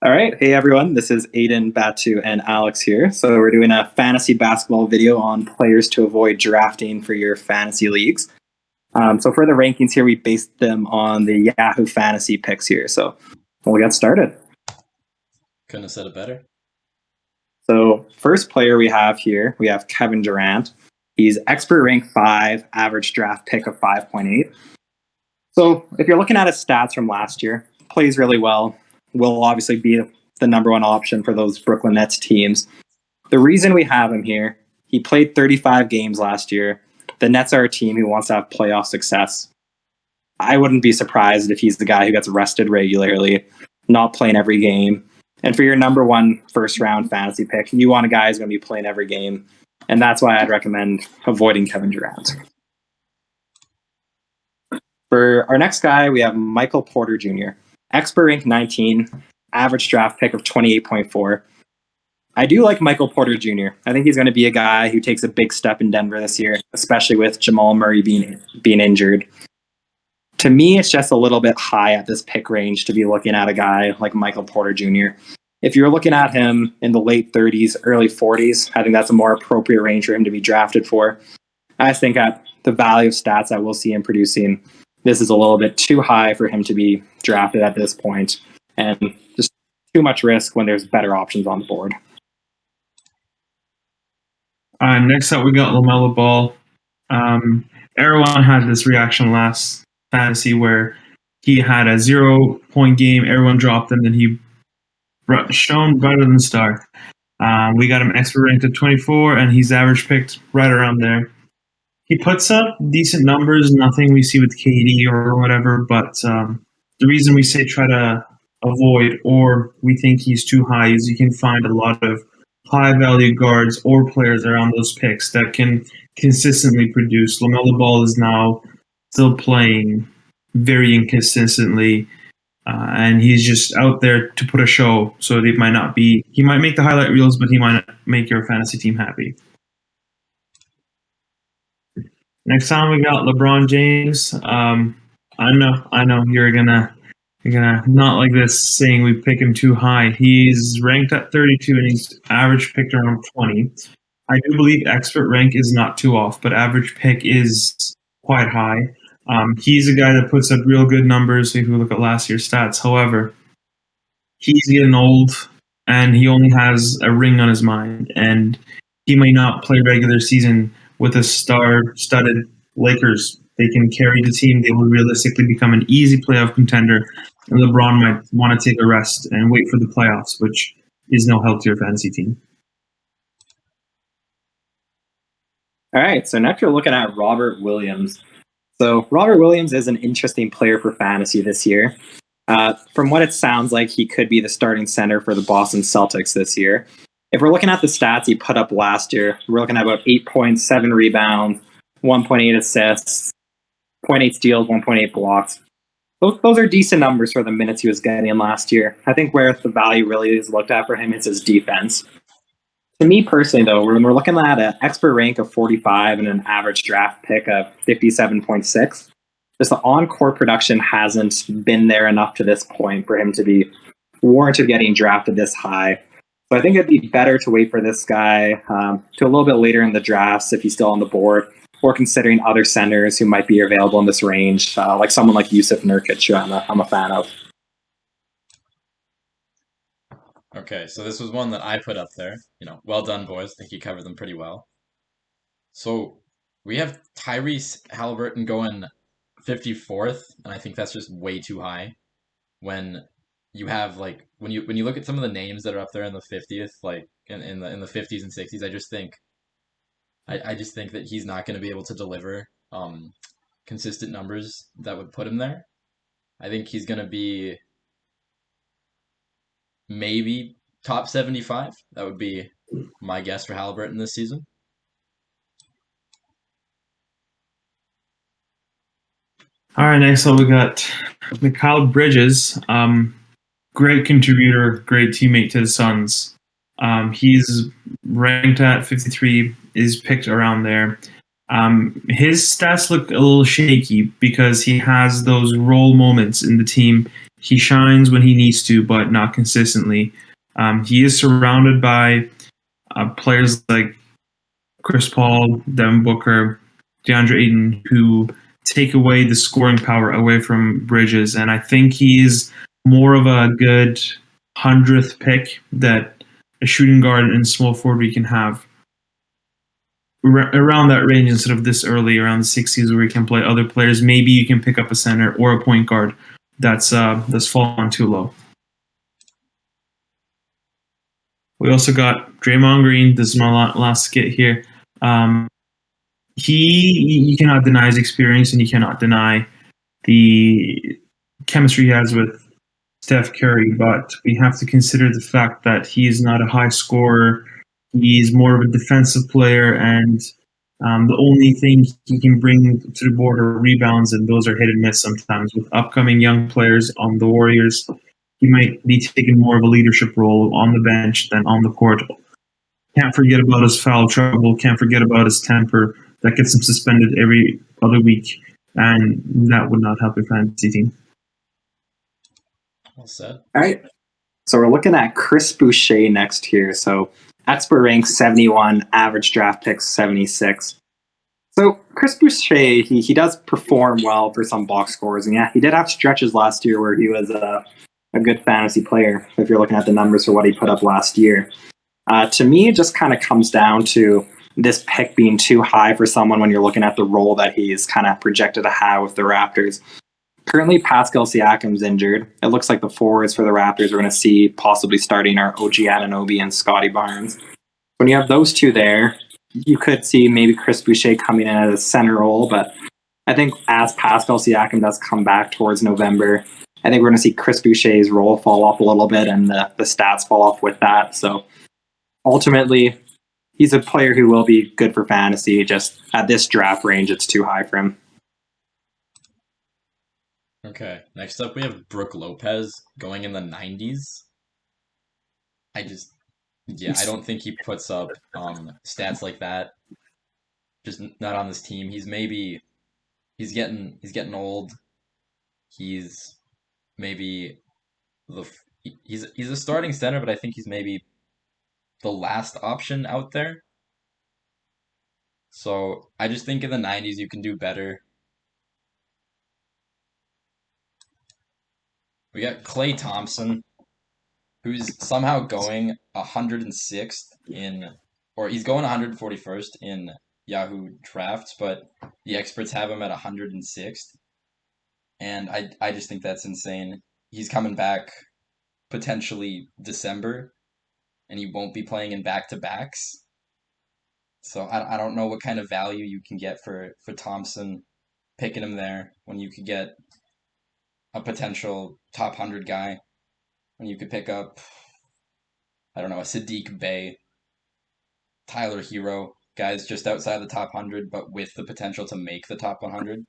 All right. Hey, everyone. This is Aiden, Batu, and Alex here. So we're doing a fantasy basketball video on players to avoid drafting for your fantasy leagues. So for the rankings here, we based them on the Yahoo Fantasy picks here. So we'll get started. Couldn't have said it better. So first player we have here, we have Kevin Durant. He's expert rank 5, average draft pick of 5.8. So if you're looking at his stats from last year, plays really well. Will obviously be the number one option for those Brooklyn Nets teams. The reason we have him here, he played 35 games last year. The Nets are a team who wants to have playoff success. I wouldn't be surprised if he's the guy who gets rested regularly, not playing every game. And for your number one first round fantasy pick, you want a guy who's going to be playing every game. And that's why I'd recommend avoiding Kevin Durant. For our next guy, we have Michael Porter Jr., expert rank 19, average draft pick of 28.4. I do like Michael Porter Jr. I think he's going to be a guy who takes a big step in Denver this year, especially with Jamal Murray being injured. To me, it's just a little bit high at this pick range to be looking at a guy like Michael Porter Jr. If you're looking at him in the late 30s, early 40s, I think that's a more appropriate range for him to be drafted for. I think at the value of stats I will see him producing, this is a little bit too high for him to be drafted at this point, and just too much risk when there's better options on the board. Next up, we got LaMelo Ball. Everyone had this reaction last fantasy where he had a 0-point game, everyone dropped him, and he shone brighter than the star. We got him expert ranked at 24, and he's average picked right around there. He puts up decent numbers, nothing we see with KD or whatever, but the reason we say try to avoid or we think he's too high is you can find a lot of high-value guards or players around those picks that can consistently produce. LaMelo Ball is now still playing very inconsistently, and he's just out there to put a show, so he might make the highlight reels, but he might not make your fantasy team happy. Next time we got LeBron James. I know you're gonna not like this saying we pick him too high. He's ranked at 32 and he's average picked around 20. I do believe expert rank is not too off, but average pick is quite high. He's a guy that puts up real good numbers if you look at last year's stats. However, he's getting old and he only has a ring on his mind, and he may not play regular season with a star-studded Lakers. They can carry the team. They will realistically become an easy playoff contender. And LeBron might want to take a rest and wait for the playoffs, which is no help to your fantasy team. All right, so next we're looking at Robert Williams. So Robert Williams is an interesting player for fantasy this year. From what it sounds like, he could be the starting center for the Boston Celtics this year. If we're looking at the stats he put up last year, we're looking at about 8 points, 7 rebounds, 1.8 assists, 0.8 steals, 1.8 blocks. Those are decent numbers for the minutes he was getting last year. I think where the value really is looked at for him is his defense. To me personally, though, when we're looking at an expert rank of 45 and an average draft pick of 57.6, just the on-court production hasn't been there enough to this point for him to be warranted getting drafted this high. So I think it'd be better to wait for this guy to a little bit later in the drafts if he's still on the board, or considering other centers who might be available in this range, like someone like Yusuf Nurkic, who I'm a fan of. Okay, so this was one that I put up there. Well done, boys. I think you covered them pretty well. So we have Tyrese Haliburton going 54th, and I think that's just way too high. When you have when you look at some of the names that are up there in the 50th, like in the 50s and 60s, I just think that he's not going to be able to deliver consistent numbers that would put him there. I think he's going to be maybe top 75. That would be my guess for Haliburton this season. All right, next up we got Mikal Bridges. Great contributor, great teammate to the Suns. He's ranked at 53, is picked around there. His stats look a little shaky because he has those role moments in the team. He shines when he needs to, but not consistently. He is surrounded by players like Chris Paul, Devin Booker, DeAndre Ayton, who take away the scoring power away from Bridges. And I think he's more of a good 100th pick that a shooting guard and small forward we can have around that range instead of this early, around the 60s, where we can play other players. Maybe you can pick up a center or a point guard that's fallen too low. We also got Draymond Green. This is my last skit here. You cannot deny his experience, and you cannot deny the chemistry he has with Steph Curry, but we have to consider the fact that he is not a high scorer. He's more of a defensive player, and the only thing he can bring to the board are rebounds, and those are hit and miss sometimes. With upcoming young players on the Warriors, he might be taking more of a leadership role on the bench than on the court. Can't forget about his foul trouble. Can't forget about his temper. That gets him suspended every other week, and that would not help your fantasy team. Well said. All right. So we're looking at Chris Boucher next here. So expert rank 71, average draft pick 76. So Chris Boucher, he does perform well for some box scores. And yeah, he did have stretches last year where he was a good fantasy player, if you're looking at the numbers for what he put up last year. To me, it just kind of comes down to this pick being too high for someone when you're looking at the role that he's kind of projected to have with the Raptors. Currently, Pascal Siakam's injured. It looks like the forwards for the Raptors we're going to see possibly starting are OG Anunoby and Scotty Barnes. When you have those two there, you could see maybe Chris Boucher coming in as a center role, but I think as Pascal Siakam does come back towards November, I think we're going to see Chris Boucher's role fall off a little bit and the stats fall off with that. So ultimately, he's a player who will be good for fantasy. Just at this draft range, it's too high for him. Okay, next up we have Brook Lopez going in the 90s. I don't think he puts up stats like that. Just not on this team. He's getting old. He's maybe he's a starting center, but I think he's maybe the last option out there. So I just think in the 90s you can do better. We got Klay Thompson, who's somehow going 106th he's going 141st in Yahoo drafts, but the experts have him at 106th. And I just think that's insane. He's coming back potentially December, and he won't be playing in back-to-backs. So I don't know what kind of value you can get for Thompson, picking him there when you could get a potential top 100 guy, when you could pick up, I don't know, a Sadiq Bey, Tyler Hero, guys just outside the top 100, but with the potential to make the top 100.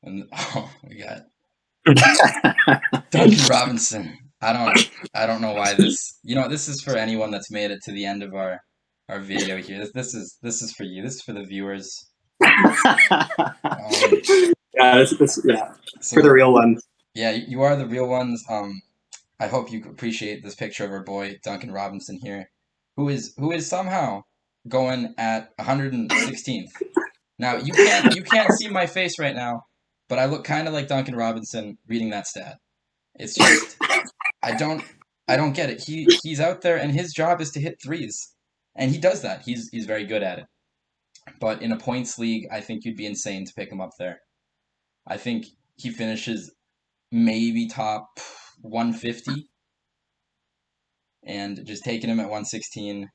And we got Duncan Robinson. I don't know why this. This is for anyone that's made it to the end of our video here. This is for you. This is for the viewers. For the real ones. Yeah, you are the real ones. I hope you appreciate this picture of our boy Duncan Robinson here, who is somehow going at 116th. Now you can't see my face right now, but I look kind of like Duncan Robinson reading that stat. It's just I don't get it. He's out there and his job is to hit threes, and he does that. He's very good at it. But in a points league, I think you'd be insane to pick him up there. I think he finishes maybe top 150, and just taking him at 116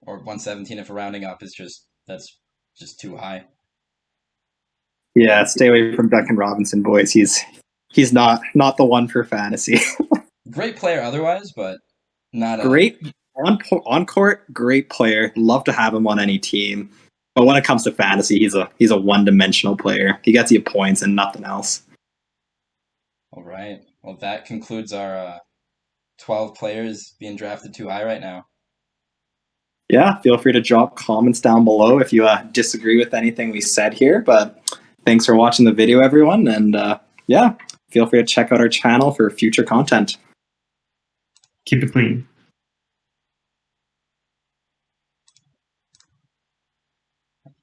or 117 if we're rounding up that's just too high. Yeah, stay away from Duncan Robinson, boys. He's not the one for fantasy. Great player otherwise, but not great on court. Great player. Love to have him on any team. But when it comes to fantasy, he's a one-dimensional player. He gets you points and nothing else. All right. Well, that concludes our 12 players being drafted too high right now. Yeah, feel free to drop comments down below if you disagree with anything we said here. But thanks for watching the video, everyone. And yeah, feel free to check out our channel for future content. Keep it clean.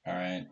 All right.